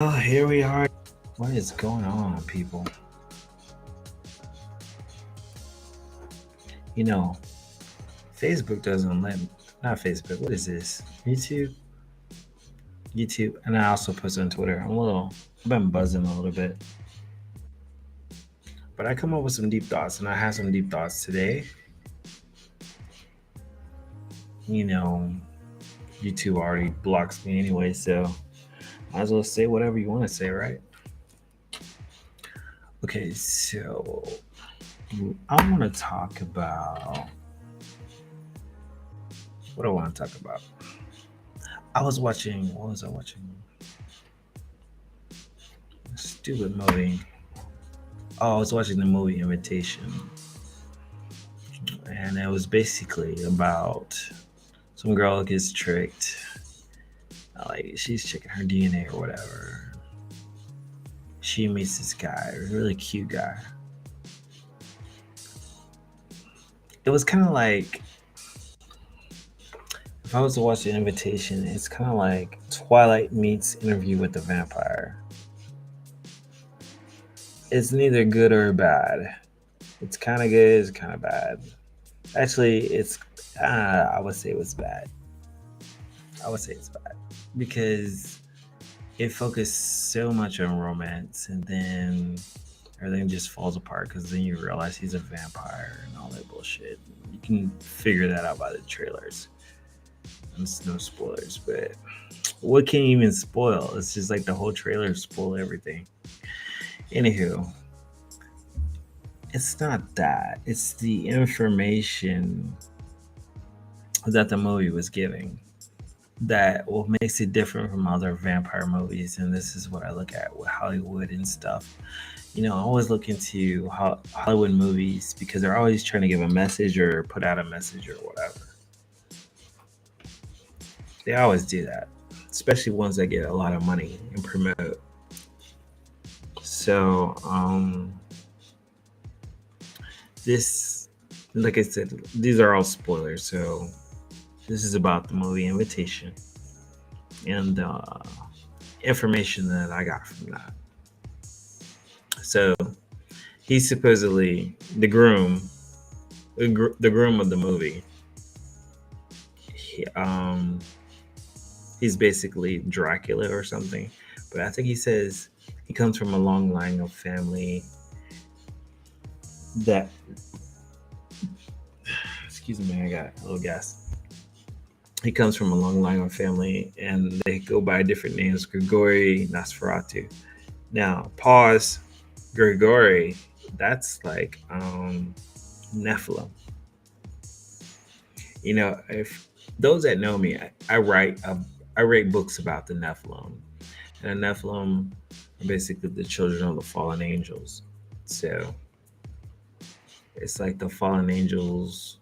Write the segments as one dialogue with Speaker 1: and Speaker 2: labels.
Speaker 1: Oh, here we are. What is going on, people? You know, Facebook doesn't let me, not Facebook, what is this? YouTube? YouTube. And I also post on Twitter. I've been buzzing a little bit. But I come up with some deep thoughts, and I have some deep thoughts today. You know, YouTube already blocks me anyway, so might as well say whatever you want to say, right? Okay, so I want to talk about what I want to talk about. What was I watching? Stupid movie. Oh, I was watching the movie Invitation, and it was basically about some girl gets tricked. Like she's checking her DNA or whatever. She meets this guy, a really cute guy. It was kind of like if I was to watch the Invitation, it's kind of like Twilight meets Interview with the Vampire. It's neither good or bad. It's kind of good. It's kind of bad. Actually, I would say it was bad. I would say it's bad because it focused so much on romance, and then everything just falls apart because then you realize he's a vampire and all that bullshit. You can figure that out by the trailers. It's no spoilers, but what can you even spoil? It's just like the whole trailer spoil everything. Anywho, it's not that. It's the information that the movie was giving that what makes it different from other vampire movies. And this is what I look at with Hollywood and stuff. I always look into Hollywood movies because they're always trying to give a message or put out a message or whatever. They always do that, especially ones that get a lot of money and promote. So, this, like I said, these are all spoilers. So, this is about the movie Invitation and information that I got from that. So, he's supposedly the groom, the groom of the movie. He, he's basically Dracula or something, but I think he says he comes from a long line of family that. Excuse me, I got a little gas. He comes from a long line of family, and they go by different names: Grigori, Nosferatu. Now, pause. Grigori, that's like Nephilim. If those that know me, I write books about the Nephilim, and the Nephilim are basically the children of the fallen angels. So it's like the fallen angels.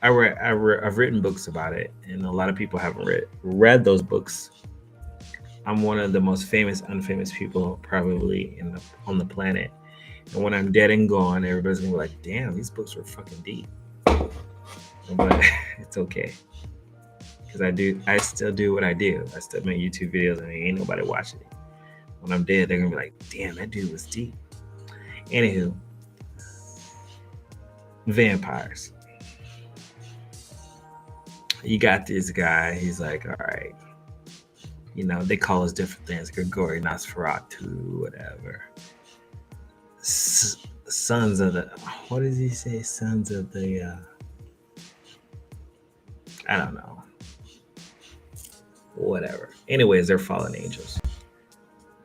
Speaker 1: I've written books about it, and a lot of people haven't read those books. I'm one of the most famous, unfamous people probably on the planet. And when I'm dead and gone, everybody's gonna be like, "Damn, these books were fucking deep." But it's okay because I still do what I do. I still make YouTube videos, and ain't nobody watching it. When I'm dead, they're gonna be like, "Damn, that dude was deep." Anywho, vampires. You got this guy. He's like, all right. They call us different things. Grigori, Nosferatu, whatever. Sons of the. What does he say? Sons of the. I don't know. Whatever. Anyways, they're fallen angels.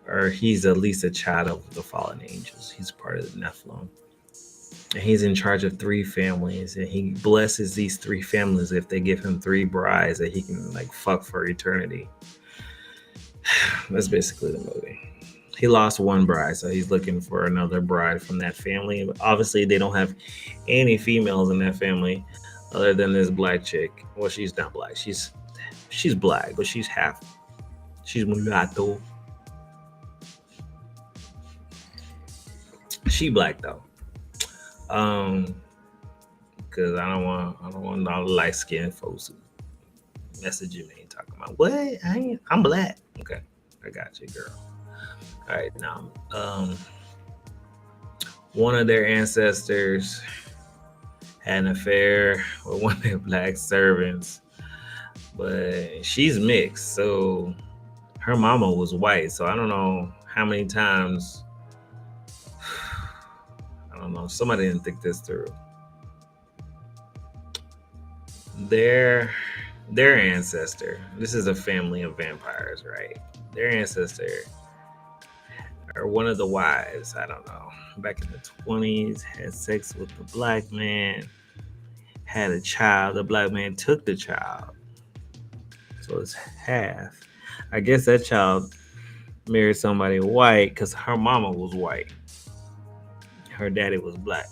Speaker 1: Or he's at least a child of the fallen angels. He's part of the Nephilim. And he's in charge of 3 families, and he blesses these 3 families if they give him 3 brides that he can like fuck for eternity. That's basically the movie. He lost 1 bride, so he's looking for another bride from that family. Obviously, they don't have any females in that family other than this black chick. Well, she's not black. She's black, but she's half. She's mulatto. She black though. Because I don't want all the light skinned folks messaging me talking about what I'm black. Okay, I got you, girl. All right, now, one of their ancestors had an affair with one of their black servants, but she's mixed, so her mama was white. So I don't know how many times. I don't know. Somebody didn't think this through. Their their ancestor. This is a family of vampires, right? Their ancestor or one of the wives, I don't know, back in the 20s, had sex with the black man, had a child. The black man took the child. So it's half. I guess that child married somebody white because her mama was white. Her daddy was black.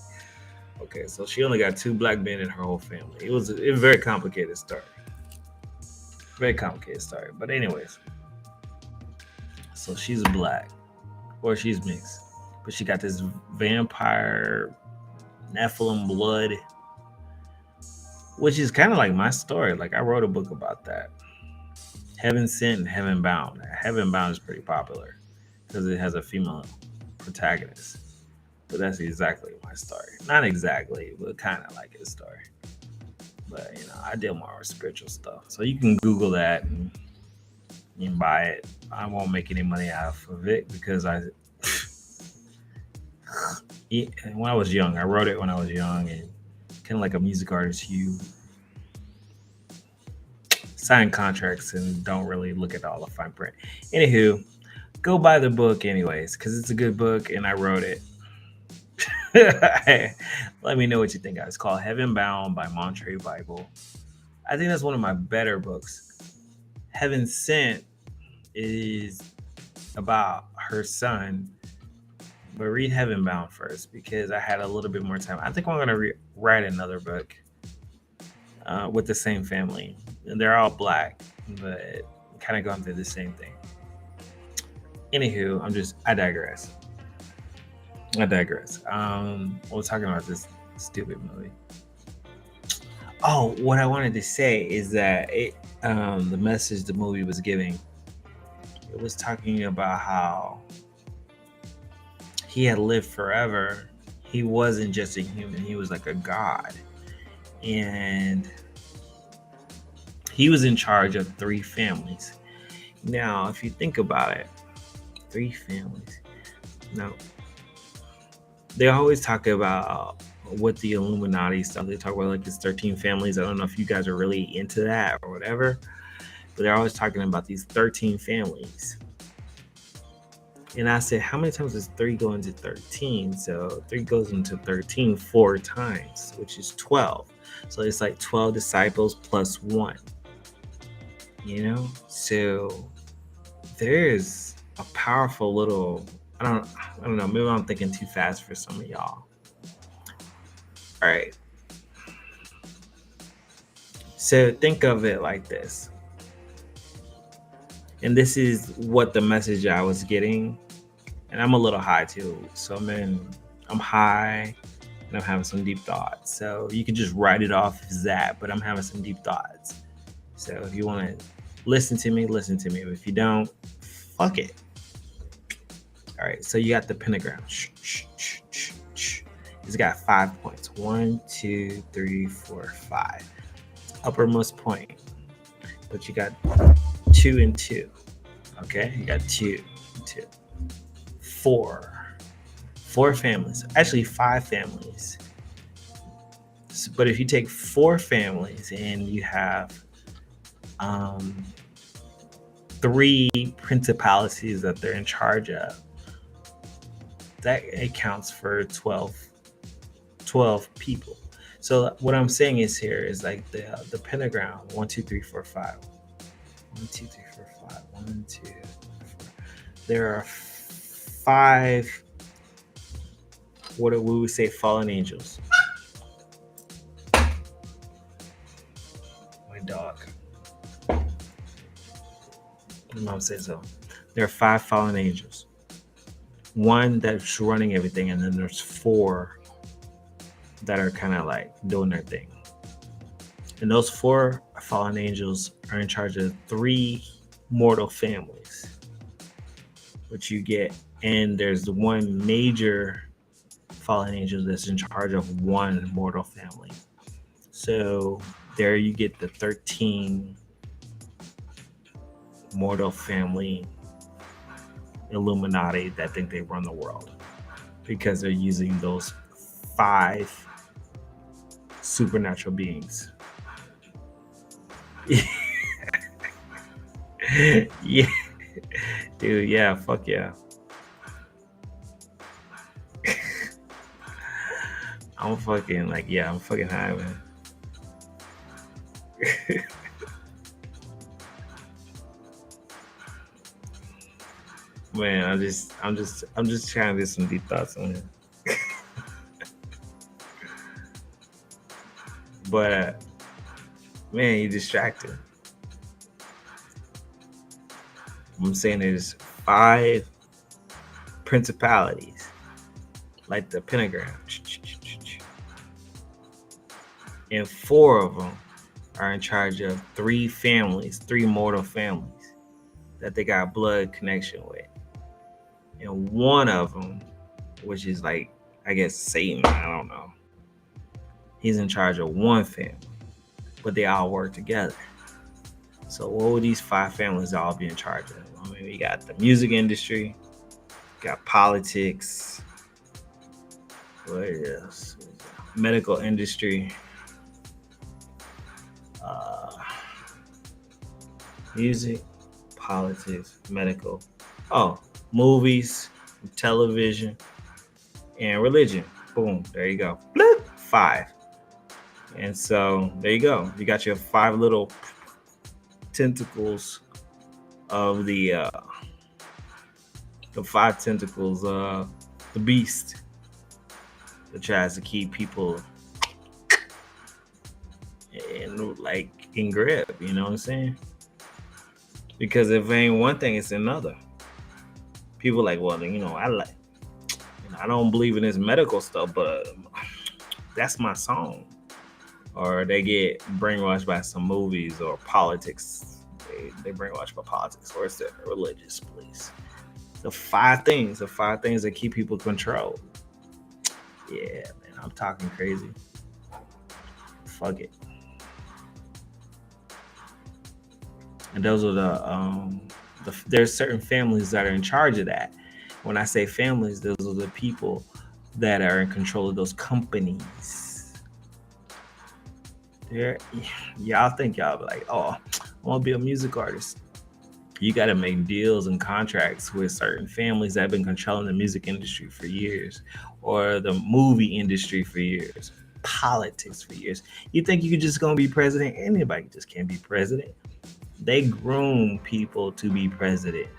Speaker 1: Okay, so she only got two black men in her whole family. It was a very complicated story. Very complicated story. But anyways, so she's black. Or she's mixed. But she got this vampire Nephilim blood, which is kind of like my story. Like I wrote a book about that. Heaven Sent and Heaven Bound. Heaven Bound is pretty popular because it has a female protagonist. But that's exactly my story. Not exactly, but kind of like his story. But I deal more with spiritual stuff. So you can Google that and you can buy it. I won't make any money off of it because when I was young, I wrote it when I was young, and kind of like a music artist, you sign contracts and don't really look at all the fine print. Anywho, go buy the book anyways because it's a good book and I wrote it. Let me know what you think, guys. It's called Heaven Bound by Monterey Bible. I think that's one of my better books. Heaven Sent is about her son, but read Heaven Bound first because I had a little bit more time. I think I'm going to write another book with the same family. And they're all black, but kind of going through the same thing. Anywho, I digress. We're talking about this stupid movie. Oh, what I wanted to say is that the message the movie was giving, it was talking about how he had lived forever. He wasn't just a human, he was like a god. And he was in charge of 3 families. Now, if you think about it, 3 families. Now, they always talk about what the Illuminati stuff. They talk about like it's 13 families. I don't know if you guys are really into that or whatever, but they're always talking about these 13 families. And I said, how many times does 3 go into 13? So 3 goes into 13 4 times, which is 12. So it's like 12 disciples plus 1. So there's a powerful little, I don't know, maybe I'm thinking too fast for some of y'all. All right. So think of it like this. And this is what the message I was getting. And I'm a little high too. So I'm high and I'm having some deep thoughts. So you can just write it off as that, but I'm having some deep thoughts. So if you want to listen to me. But if you don't, fuck it. All right. So you got the pentagram. It's got 5 points. 1, 2, 3, 4, 5. Uppermost point. But you got 2 and 2. Okay. You got 2 and 2. 4 families. Actually 5 families. But if you take 4 families and you have 3 principalities that they're in charge of, that accounts for 12 people. So what I'm saying is here is like the pentagram. 1, 2, 3, 4, 5. 1, 2, 3, 4, 5. 1, 2, 3, 4. There are 5. What do we say? Fallen angels. My dog. My mom said so. There are 5 fallen angels. 1 that's running everything, and then there's 4 that are kind of like doing their thing. And those 4 fallen angels are in charge of 3 mortal families. what you get, and there's the one major fallen angel that's in charge of one mortal family. So there you get the 13 mortal family Illuminati that think they run the world because they're using those 5 supernatural beings. Yeah, dude, yeah, fuck yeah. I'm fucking like, yeah, I'm fucking high, man. Man, I'm just trying to get some deep thoughts on it. But man, you're distracted. I'm saying there's 5 principalities, like the pentagram, and 4 of them are in charge of 3 families, 3 mortal families that they got blood connection with, and one of them, which is like, I guess Satan, I don't know, he's in charge of one family, but they all work together. So what would these 5 families all be in charge of? I mean, we got the music industry, got politics, what else? Medical industry, music, politics, medical, oh, movies, television, and religion. Boom, there you go. Bloop, 5. And so there you go. You got your 5 little tentacles of the 5 tentacles, the beast that tries to keep people in grip. You know what I'm saying? Because if it ain't one thing, it's another. People like, well, I don't believe in this medical stuff, but that's my song. Or they get brainwashed by some movies or politics. They brainwashed by politics, or it's the religious beliefs. The 5 things that keep people controlled. Yeah, man, I'm talking crazy. Fuck it. And those are there's certain families that are in charge of that. When I say families, those are the people that are in control of those companies. Y'all think y'all be like, oh, I want to be a music artist. You got to make deals and contracts with certain families that have been controlling the music industry for years, or the movie industry for years, politics for years. You think you just gonna be president? Anybody just can't be president. They groom people to be president.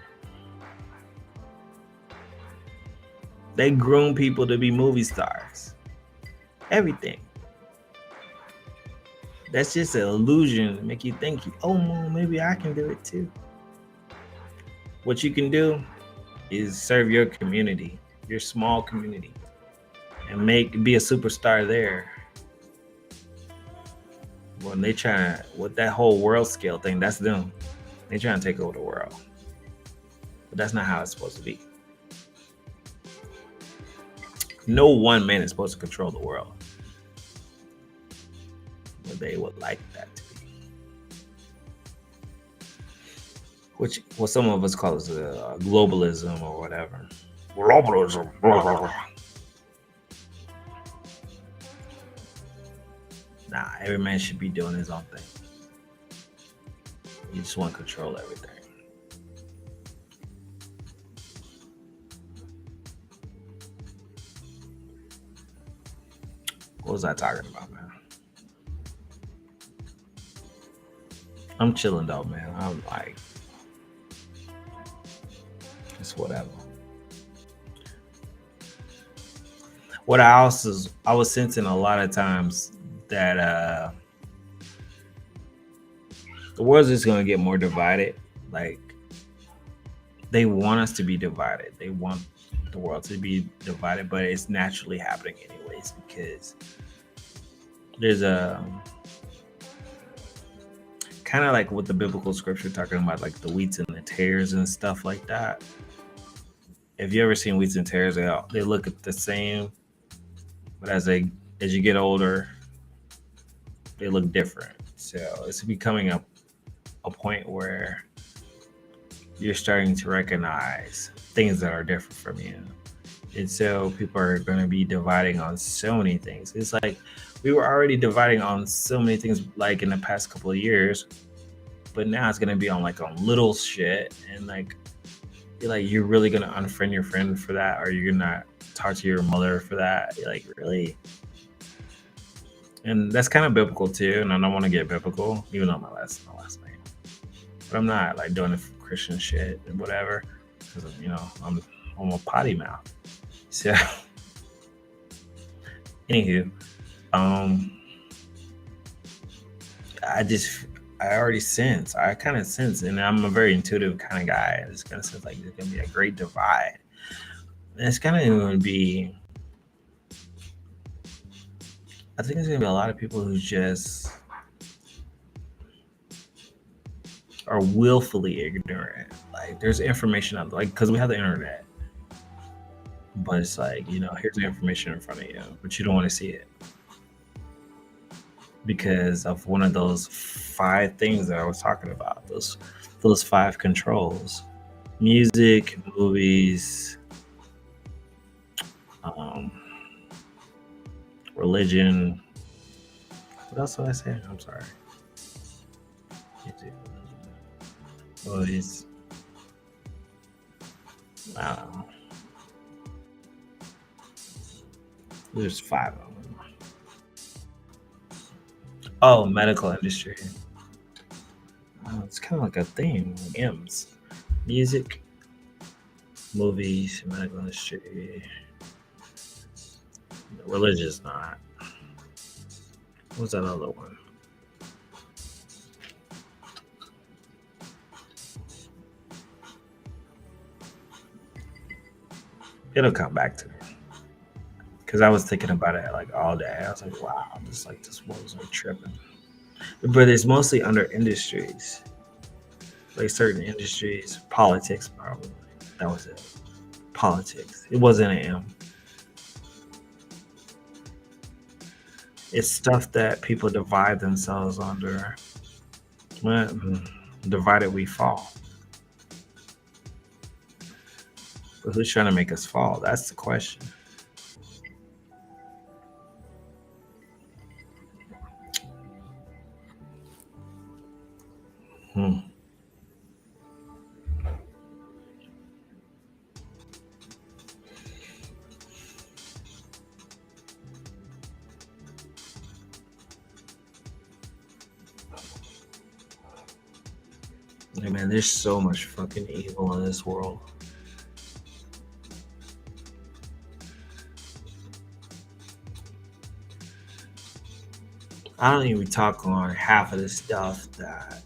Speaker 1: They groom people to be movie stars. Everything. That's just an illusion to make you think, oh, maybe I can do it too. What you can do is serve your community, your small community, and be a superstar there. When they try with that whole world scale thing, that's them. They trying to take over the world, but that's not how it's supposed to be. No one man is supposed to control the world, but they would like that to be. Which, what some of us call is globalism or whatever. Globalism. Blah, blah, blah. Nah, every man should be doing his own thing. You just want to control everything. What was I talking about, man? I'm chilling though, man. I'm like, it's whatever. What I was sensing a lot of times that the world's just gonna get more divided. Like, they want us to be divided. They want the world to be divided, but it's naturally happening anyways, because there's a kind of like with the biblical scripture talking about like the wheats and the tares and stuff like that. If you ever seen Wheats and Tares, they look at the same, but as you get older, they look different. So it's becoming a point where you're starting to recognize things that are different from you. And so people are going to be dividing on so many things. It's like we were already dividing on so many things like in the past couple of years, but now it's going to be on like on little shit. And like you're really going to unfriend your friend for that, or you're going to talk to your mother for that. You're like, really? And that's kind of biblical too. And I don't want to get biblical, even though my last name, but I'm not like doing it for Christian shit and whatever, because I'm a potty mouth. So, anywho, um, I already sense. I kind of sense, and I'm a very intuitive kind of guy. It's gonna sense like there's gonna be a great divide, and it's kind of going to be. I think there's gonna be a lot of people who just are willfully ignorant. Like, there's information out there, like because we have the internet, but it's like here's the information in front of you, but you don't want to see it because of one of those five things that I was talking about. Those five controls: music, movies, um, religion. What else did I say? I'm sorry. Music, movies. I don't know. There's five of them. Oh, medical industry. Oh, it's kind of like a theme. Like M's. Music, movies, medical industry. Religion's not. What's that other one? It'll come back to me. Because I was thinking about it like all day. I was like, wow, this world's like tripping. But it's mostly under industries. Like certain industries, politics probably. That was it. Politics. It wasn't an M. It's stuff that people divide themselves under. Well, divided we fall. But who's trying to make us fall? That's the question. Hmm. Hey man, there's so much fucking evil in this world. I don't even talk on half of the stuff that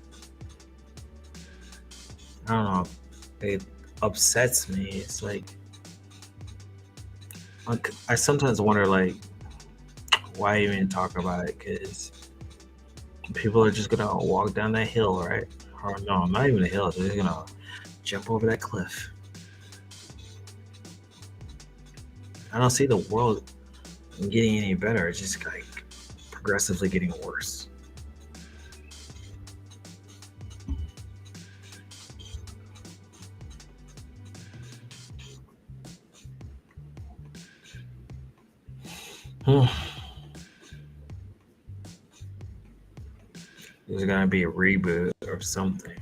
Speaker 1: I don't know. It upsets me. It's like I sometimes wonder like why even talk about it, because people are just gonna walk down that hill, right? Or no, not even a hill. They're just gonna jump over that cliff. I don't see the world getting any better. It's just like progressively getting worse. There's gonna be a reboot or something.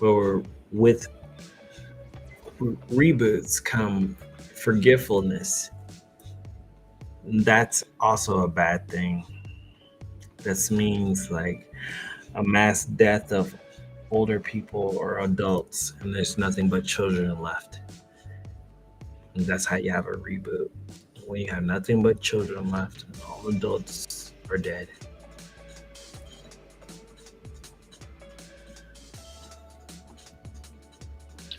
Speaker 1: Or with reboots come forgetfulness. That's also a bad thing. This means like a mass death of older people or adults, and there's nothing but children left. And that's how you have a reboot. When you have nothing but children left and all adults are dead.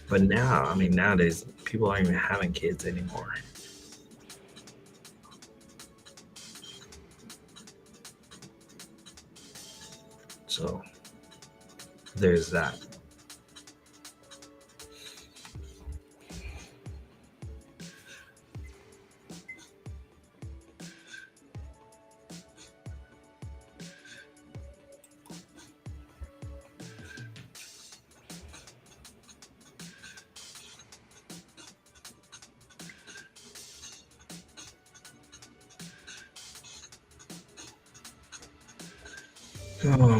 Speaker 1: But now, I mean, nowadays people aren't even having kids anymore. So there's that. Oh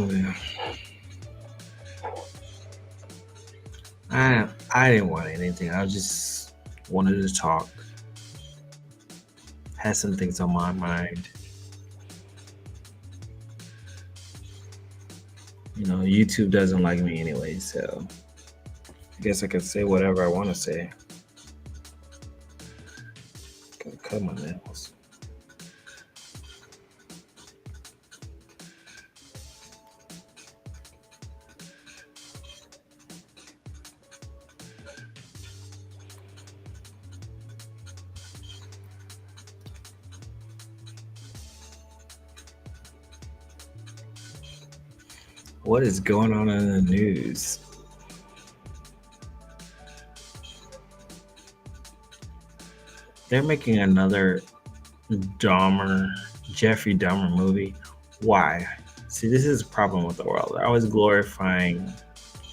Speaker 1: man, I didn't want anything. I just wanted to talk. Had some things on my mind. YouTube doesn't like me anyway, so I guess I can say whatever I want to say. Gotta cut my nails. What is going on in the news? They're making another Jeffrey Dahmer movie. Why? See, this is a problem with the world. They're always glorifying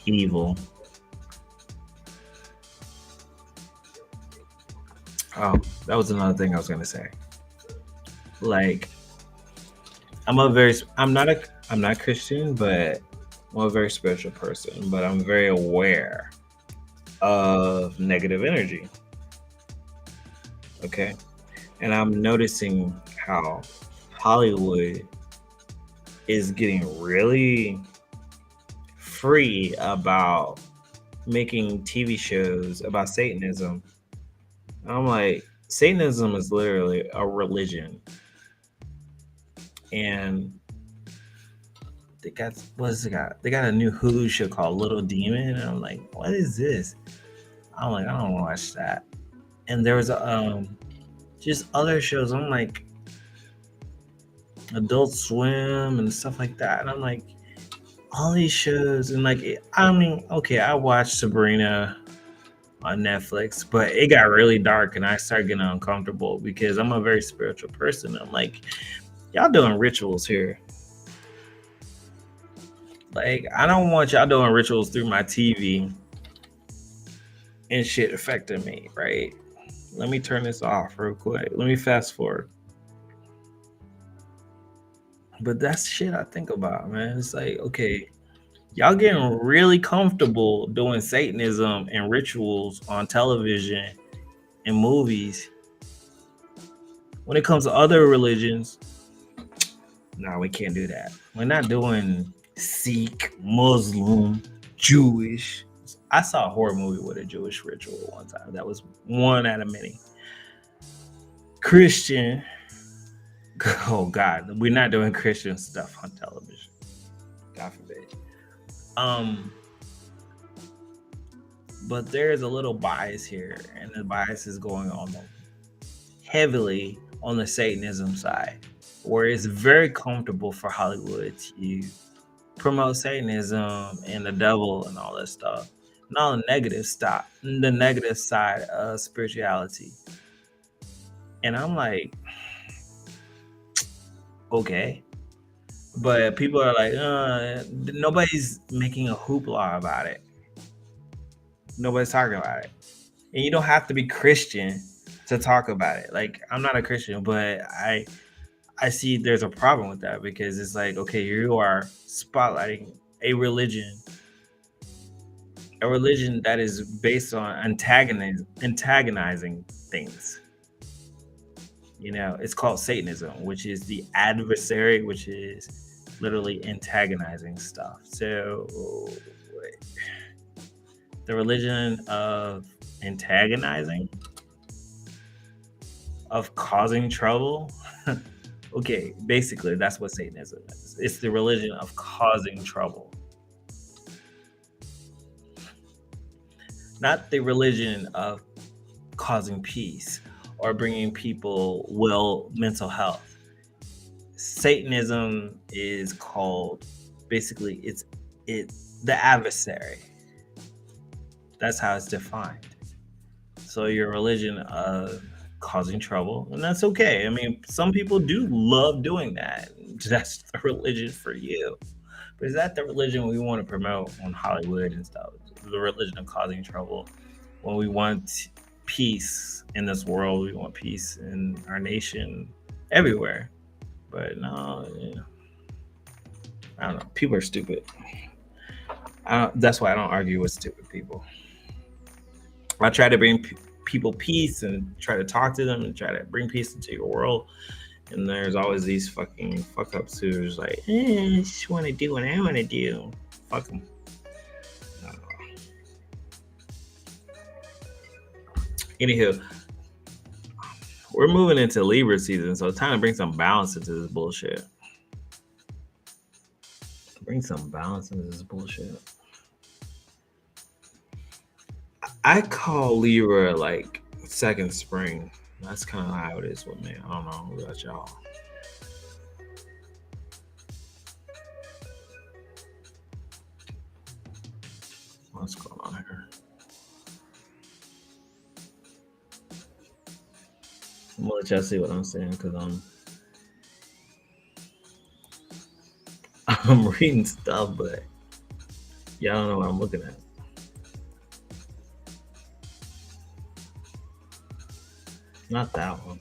Speaker 1: evil. Oh, that was another thing I was gonna say. Like, I'm not Christian, but I'm a very spiritual person. But I'm very aware of negative energy. Okay, and I'm noticing how Hollywood is getting really free about making TV shows about Satanism. I'm like, Satanism is literally a religion, and they got what's it got? They got a new Hulu show called Little Demon, and I'm like, what is this? I'm like, I don't want to watch that. And there was just other shows. I'm like, Adult Swim and stuff like that, and I'm like, all these shows, and like, I mean, okay, I watched Sabrina on Netflix, but it got really dark and I started getting uncomfortable because I'm a very spiritual person. I'm like, y'all doing rituals here. Like, I don't want y'all doing rituals through my TV and shit affecting me, right? Let me turn this off real quick. Let me fast forward. But that's shit I think about, man. It's like, okay, y'all getting really comfortable doing Satanism and rituals on television and movies. When it comes to other religions, no, we can't do that. We're not doing Sikh, Muslim, Jewish. I saw a horror movie with a Jewish ritual one time. That was one out of many. Christian. Oh God, we're not doing Christian stuff on television. God forbid. But there's a little bias here, and the bias is going on heavily on the Satanism side, where it's very comfortable for Hollywood to promote Satanism and the devil and all that stuff, and all the negative stuff, the negative side of spirituality. And I'm like, okay. But people are like, nobody's making a hoopla about it. Nobody's talking about it. And you don't have to be Christian to talk about it. Like, I'm not a Christian, but I see there's a problem with that because it's like, okay, you are spotlighting a religion that is based on antagonizing things. It's called Satanism, which is the adversary, which is literally antagonizing stuff. So the religion of antagonizing, of causing trouble. Okay, basically that's what Satanism is. It's the religion of causing trouble. Not the religion of causing peace or bringing people mental health. Satanism is called, basically, it's the adversary. That's how it's defined. So your religion of causing trouble, and that's okay. I mean, some people do love doing that. That's the religion for you. But is that the religion we want to promote on Hollywood and stuff? The religion of causing trouble. When we want peace in this world, we want peace in our nation, everywhere. But no, I don't know. People are stupid. That's why I don't argue with stupid people. I try to bring people peace and try to talk to them and try to bring peace into your world. And there's always these fucking fuck ups who's like, I just want to do what I want to do. Fuck them. Anywho, we're moving into Libra season, so it's time to bring some balance into this bullshit. Bring some balance into this bullshit. I call Libra like second spring. That's kind of how it is with me. I don't know about y'all. What's going on here? I'm gonna let y'all see what I'm saying because I'm reading stuff, but y'all don't know what I'm looking at. Not that one.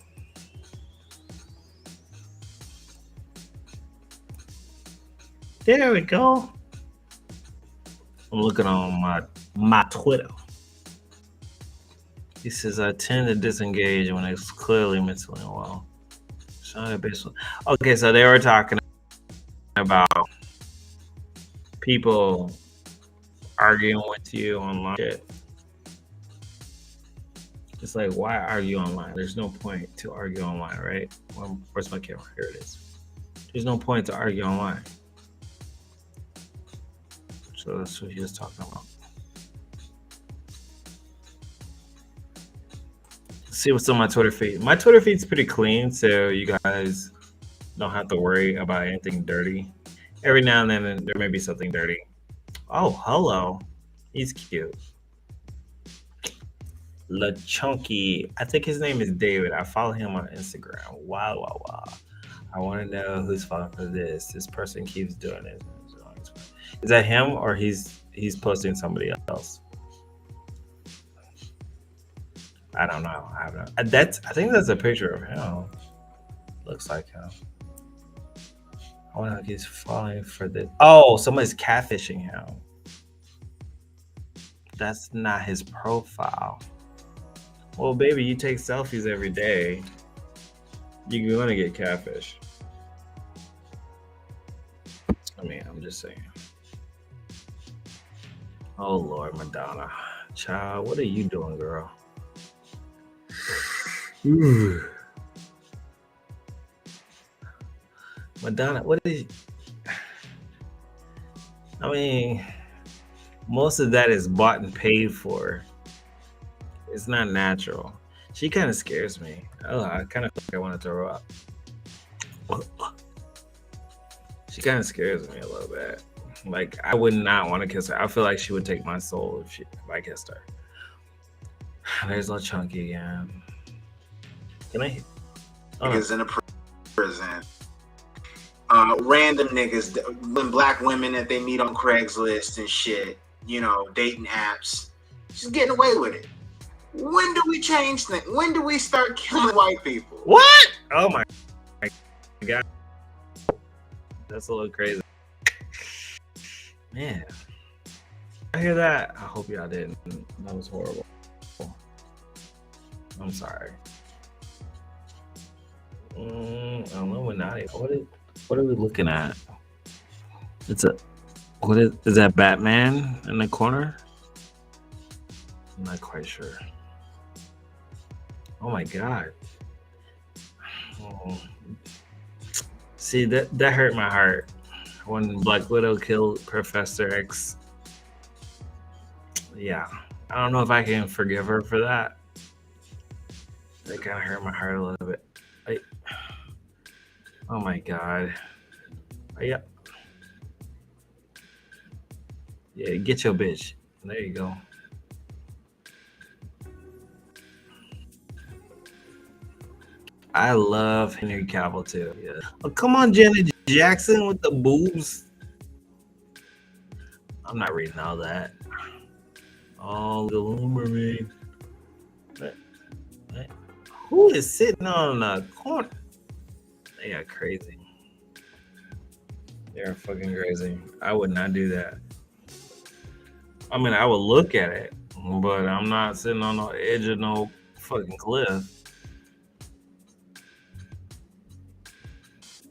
Speaker 1: There we go. I'm looking on my Twitter. He says I tend to disengage when it's clearly mentally unwell. Okay, so they were talking about people arguing with you online. Shit. It's like, why argue online? There's no point to argue online, right? Well, where's my camera? Here it is. There's no point to argue online. So that's what he was talking about. Let's see what's on my Twitter feed. My Twitter feed's pretty clean, so you guys don't have to worry about anything dirty. Every now and then there may be something dirty. Oh, hello. He's cute. La Chunky. I think his name is David. I follow him on Instagram. Wow. I want to know who's falling for this. This person keeps doing it. Is that him or he's posting somebody else? I don't know. I think that's a picture of him. Looks like him. I wonder if he's falling for this. Oh, somebody's catfishing him. That's not his profile. Well, baby, you take selfies every day. You're gonna get catfish. I mean, I'm just saying. Oh Lord, Madonna, child, what are you doing, girl? Ooh. Madonna, what is? I mean, most of that is bought and paid for. It's not natural. She kind of scares me. Oh, I kind of think I want to throw up. She kind of scares me a little bit. Like, I would not want to kiss her. I feel like she would take my soul if I kissed her. There's little Chunky again. Can I?
Speaker 2: Niggas in a prison. Random niggas, when black women that they meet on Craigslist and shit, you know, dating apps, just getting away with it. When do we change things? When do we start killing white people?
Speaker 1: What? Oh my God. That's a little crazy. Man. I hear that. I hope y'all didn't. That was horrible. I'm sorry. Illuminati. What are we looking at? Is that Batman in the corner? I'm not quite sure. Oh my God. Oh. See, that hurt my heart when Black Widow killed Professor X. Yeah, I don't know if I can forgive her for that. That kind of hurt my heart a little bit. Oh my God. Yeah. Yeah, get your bitch. There you go. I love Henry Cavill too. Yeah. Oh, come on, Janet Jackson with the boobs. I'm not reading all that. Oh, the mermaid. Who is sitting on the corner? They got crazy. You're fucking crazy. I would not do that. I mean, I would look at it, but I'm not sitting on the edge of no fucking cliff.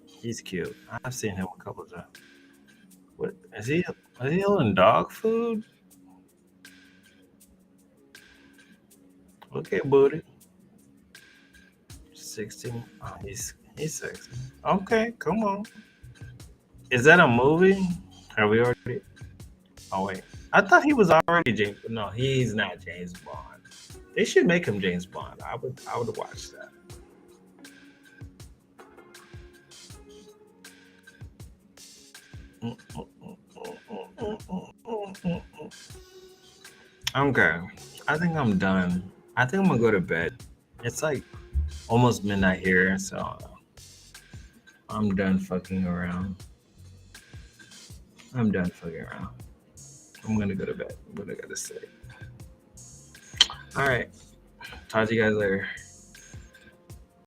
Speaker 1: He's cute. I've seen him a couple of times. What is he? Is he eating dog food? Okay, booty. 16. Oh, he's sexy. Okay, come on. Is that a movie? Have we already? Oh wait, I thought he was already James. No, he's not James Bond. They should make him James Bond. I would watch that. Okay, I think I'm done. I think I'm gonna go to bed. It's like almost midnight here, so I'm done fucking around. I'm done fucking around. I'm gonna go to bed. I'm gonna go to sleep. All right. Talk to you guys later.